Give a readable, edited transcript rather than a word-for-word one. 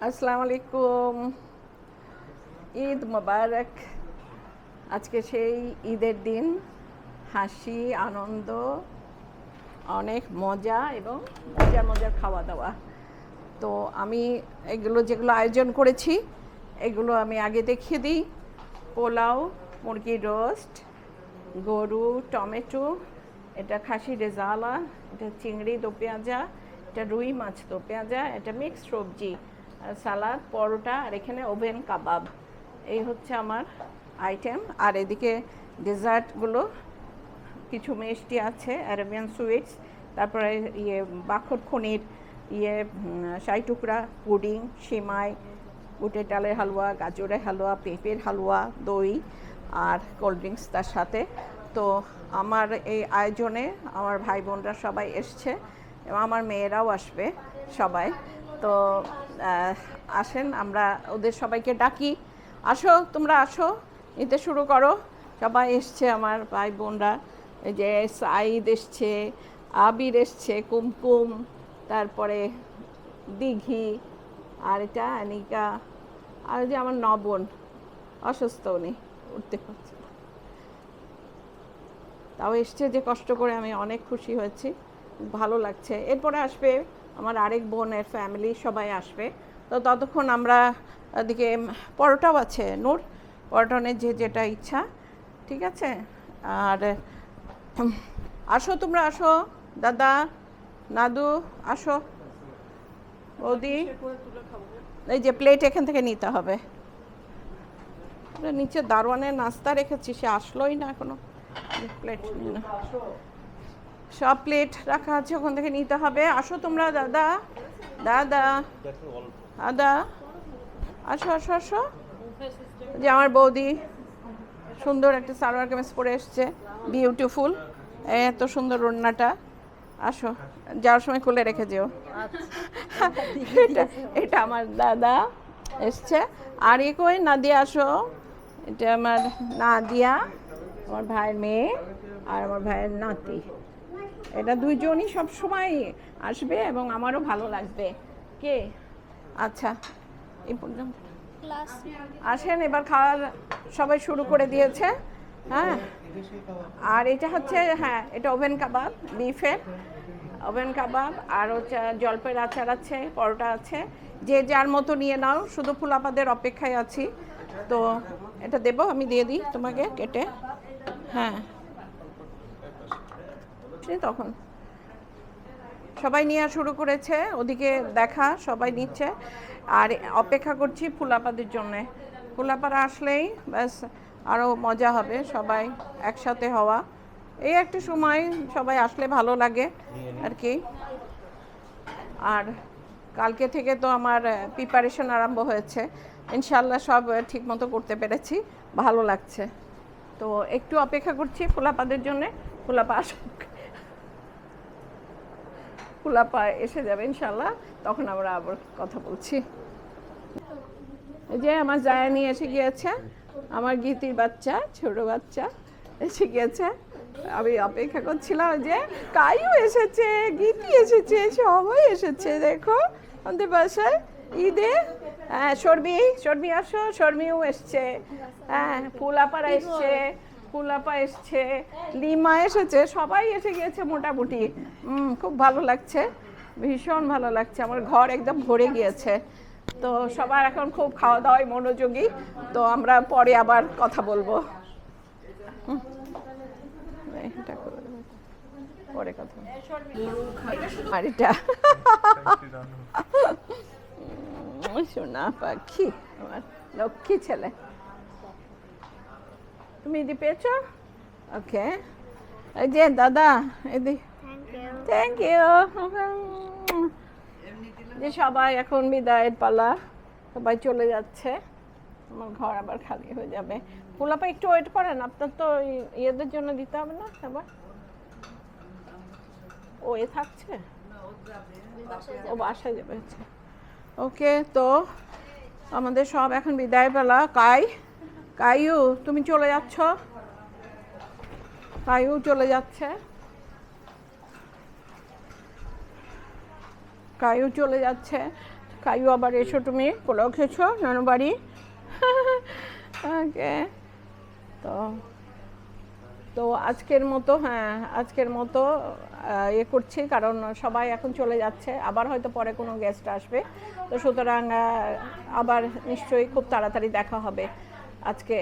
আসসালামু আলাইকুম। ঈদ মোবারক। আজকে সেই ঈদের দিন, হাসি আনন্দ, অনেক মজা এবং মজার মজার খাওয়া দাওয়া। তো আমি এগুলো যেগুলো আয়োজন করেছি এগুলো আমি আগে দেখিয়ে দিই। পোলাও, মুরগির রোস্ট, গরু টমেটো, এটা খাসি রেজালা, এটা চিংড়ি দো পেঁয়াজা, এটা রুই মাছ দো পেঁয়াজা, এটা মিক্সড সবজি, সালাদ, পরোটা, আর এখানে ওভেন কাবাব। এই হচ্ছে আমার আইটেম। আর এদিকে ডেজার্টগুলো কিছু মিষ্টি আছে, অ্যারাবিয়ান সুইটস, তারপরে বাখর খনির শাহি টুকরা, পুডিং, সিমাই, বুটের ডালের হালুয়া, গাজরের হালুয়া, পেঁপের হালুয়া, দই আর কোল্ড ড্রিঙ্কস তার সাথে। তো আমার এই আয়োজনে আমার ভাই বোনরা সবাই এসছে এবং আমার মেয়েরাও আসবে সবাই। তো আসেন, আমরা ওদের সবাইকে ডাকি, আসো তোমরা আসো, নিতে শুরু করো। সবাই এসছে আমার ভাই বোনরা, এই যে সাইদ এসছে, আবির এসছে, কুমকুম, তারপরে দিঘি, আর এটা অনিকা, আর যে আমার নবন অসুস্থ, উনি উঠতে পারছে না, তাও এসছে যে কষ্ট করে, আমি অনেক খুশি হয়েছি, ভালো লাগছে। এরপরে আসবে আমার আরেক বোনের ফ্যামিলি, সবাই আসবে। তো ততক্ষণ আমরা এদিকে পরোটাও আছে, নূর পরোটনের যে যেটা ইচ্ছা, ঠিক আছে। আর আসো তোমরা, আসো দাদা, নাদু, আসো বৌদি। এই যে প্লেট এখান থেকে নিতে হবে। নিচে দারোয়ানের নাস্তা রেখেছি, সে আসলোই না এখনো, প্লেট নিয়ে না, সব প্লেট রাখা আছে, ওখান থেকে নিতে হবে। আসো তোমরা, দাদা দাদা দাদা, আসো আসো আসো। যে আমার বৌদি সুন্দর একটা সালোয়ার কামিজ পরে এসছে, বিউটিফুল, এত সুন্দর ওড়নাটা। আসো, যাওয়ার সময় খুলে রেখে যেও। এটা এটা আমার দাদা এসছে। আর কই নাদিয়া, আসো, এটা আমার নাদিয়া, আমার ভাইয়ের মেয়ে আর আমার ভাইয়ের নাতি। এটা দুইজনই সব সময় আসবে এবং আমারও ভালো লাগবে। কে? আচ্ছা, এই পর্যন্ত আসেন, এবার খাওয়ার সবাই শুরু করে দিয়েছে। হ্যাঁ, আর এটা হচ্ছে, হ্যাঁ, এটা ওভেন কাবাব, বিফের ওভেন কাবাব, আর হচ্ছে জলপাইয়ের আচার আছে, পরোটা আছে, যে যার মতো নিয়ে নাও, শুধু ফুলাপাদের অপেক্ষায় আছি। তো এটা দেবো, আমি দিয়ে দিই তোমাকে কেটে। হ্যাঁ, তখন সবাই নেওয়া শুরু করেছে, ওদিকে দেখা, সবাই নিচ্ছে, আর অপেক্ষা করছি ফুলাপাদের জন্যে। ফুলাপারা আসলেই ব্যাস আরও মজা হবে, সবাই একসাথে হওয়া, এই একটা সময় সবাই আসলে ভালো লাগে আর কি। আর কালকে থেকে তো আমার প্রিপারেশন আরম্ভ হয়েছে, ইনশাল্লাহ সব ঠিক মতো করতে পেরেছি, ভালো লাগছে। তো একটু অপেক্ষা করছি ফুলাপাদের জন্যে, ফুলাপা আসুক, ফুলাপা এসে যাবে ইনশাল্লাহ, তখন আমরা আবার কথা বলছি। এই যে আমার জায়ানি এসে গিয়েছে, আমার গীতির বাচ্চা, ছোট বাচ্চা এসে গিয়েছে। আমি অপেক্ষা করছিলাম যে কাইও এসেছে, গীতি এসেছে, সবাই এসেছে, দেখো আমাদের বাসায় ঈদে। হ্যাঁ, শর্মি আসো, শর্মিও এসছে, হ্যাঁ, ফুলাপাড়া এসছে, ফুলাপা এসছে, লিমা এসেছে, সবাই এসে গিয়েছে মোটামুটি। খুব ভালো লাগছে, ভীষণ ভালো লাগছে, আমার ঘর একদম ভরে গিয়েছে। তো সবার এখন খুব খাওয়া দাওয়ায় মনোযোগী। তো আমরা পরে আবার কথা বলবো, পরে কথা। আর এটা সোনা পাখি, আমার লক্ষ্মী ছেলে। তুমি ইদি পেয়েছ? ওকে, এই যে দাদা, এদি, থ্যাংক ইউ। যে সবাই এখন বিদায়ের পালা, সবাই চলে যাচ্ছে, আমার ঘর আবার খালি হয়ে যাবে। পোলাপা একটু ওয়েট করেন, আপনার তো ইয়েদের জন্য দিতে হবে না আবার? ও এ থাকছে, ও বাসায় যাবে। ওকে, তো আমাদের সব এখন বিদায় পালা। কাইউ তুমি চলে যাচ্ছ, কাইউ চলে যাচ্ছে, কাইউ চলে যাচ্ছে। কাইও আবার এসো, তুমি পোলাও খেয়েছো নানু বাড়ি? ওকে, তো তো আজকের মতো, হ্যাঁ আজকের মতো ইয়ে করছি, কারণ সবাই এখন চলে যাচ্ছে, আবার হয়তো পরে কোনো গেস্ট আসবে, তো সুতরাং আবার নিশ্চয়ই খুব তাড়াতাড়ি দেখা হবে। আজকে